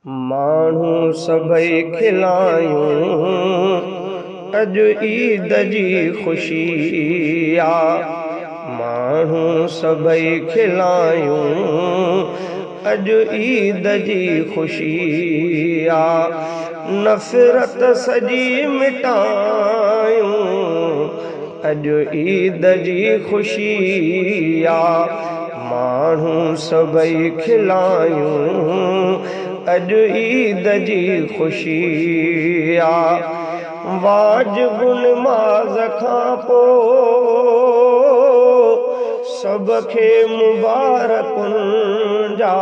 माण्हू सभई खिलायूं अॼु ईद जी ख़ुशी आ। माण्हू सभई खिलायूं अॼु ईद जी ख़ुशी आ। नफ़रत सॼी मिटायूं अॼु ईद जी ख़ुशी आ। माण्हू सभई खिलायूं अॼु ईद जी ख़ुशी आ। वाजिबु नमाज़ खां पोइ सभ खे मुबारकुनि जा।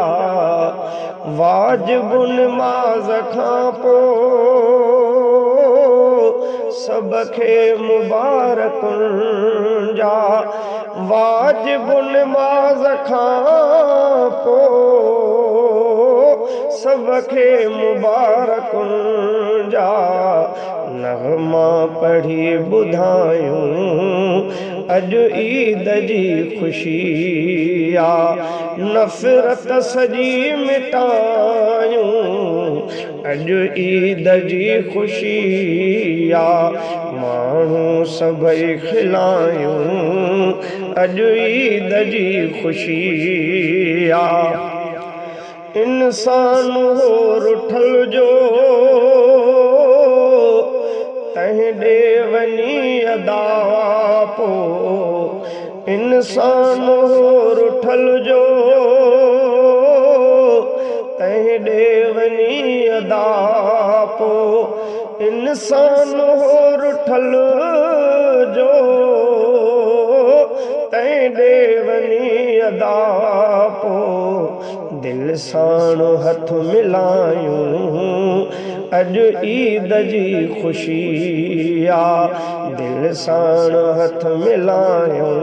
वाजिबु नमाज़ खां पोइ सभ खे मुबारकुनि जा। वाजिबु नमाज़ खां पोइ सभ खे मुबारकुनि जा। नग़मा पढ़ी ॿुधायूं अॼु ईद जी ख़ुशी आ। नफ़रत सॼी मिटायूं अॼु ईद जी ख़ुशी आ। माण्हू सभई खिलायूं अॼु ईद जी ख़ुशी आ। इंसान हो रुठल जो तंहिं ॾे वञी अदा पोइ। इंसान हो रुठल जो तंहिं ॾे वञी अदा पोइ। इंसान हो रुठल जो तंहिं ॾे वञी अदा पोइ। दिल सां हथ मिलायूं अॼु ईद जी ख़ुशी आ। दिल सां हथ मिलायूं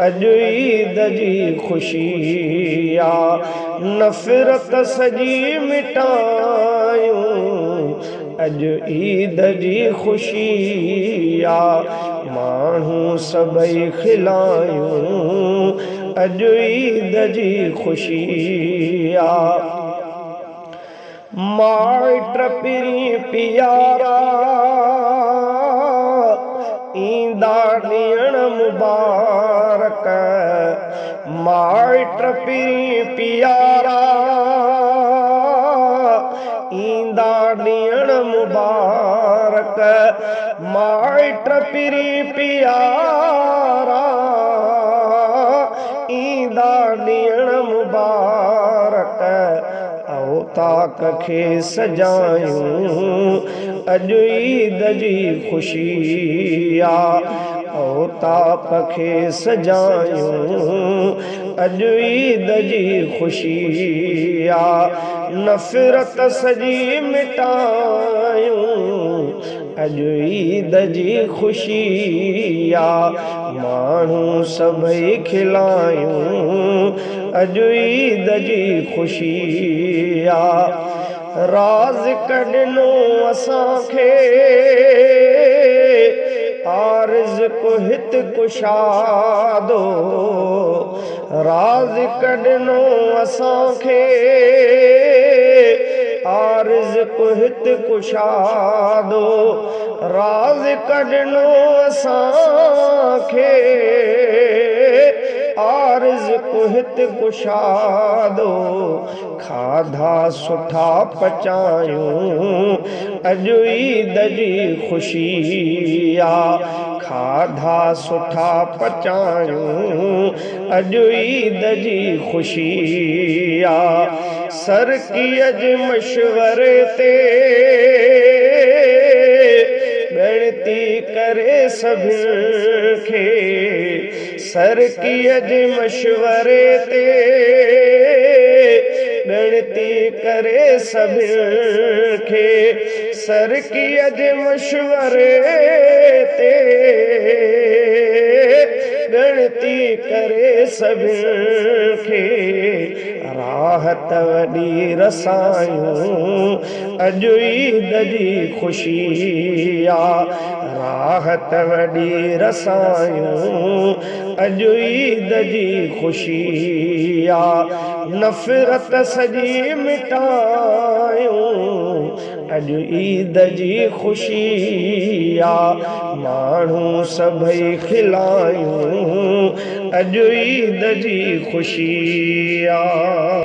अॼु ईद जी ख़ुशी आ। नफ़रत सॼी मिटायूं अॼु ईद जी ख़ुशी आ। माण्हू सभई खिलायूं अॼु ईद जी ख़ुशी आ। माइट पिरी पियारा ईंदा ॾियण मुबारक। माइट पिरी पियारा ईंदा ॾियण मुबारक। माइट पिरी पियारा ईंदा ॾियण मुबारक। औताक खे सजायूं अॼु ईद जी ख़ुशी आ। औताक खे सजायूं अॼु ईद जी ख़ुशी आ। नफ़रत सॼी मिटायूं अॼु ईद जी ख़ुशी आ। माण्हू सभई खिलायूं अॼु ईद जी ख़ुशी आ। राज़िक़ ॾिनो असांखे आरिज़्क़ हित कुशादो। राज़िक़ ॾिनो असांखे आरिज़्क़ हित कुशादो। राज़िक़ ॾिनो असांखे आरिज़्क़ हित कुशादो। खाधा सुठा पचायूं अॼु ईद जी ख़ुशी आ। खाधा सुठा पचायूं अॼु ईद जी ख़ुशी आ। सरकीअ जे मशवरे ते ॻणती करे सभिनि खे। सरकीअ जे मशवरे ते ॻणती करे सभिनि खे। सरकीअ जे मशवरे ते ॻणती करे सभिनि खे राहत वॾी रसायूं अॼु ईद जी ख़ुशी आ राहत वॾी रसायूं अॼु ईद जी ख़ुशी आ नफ़रत सॼी मिटायूं अॼु ईद जी ख़ुशी आ माण्हू सभई खिलायूं अॼु ईद जी ख़ुशी आ।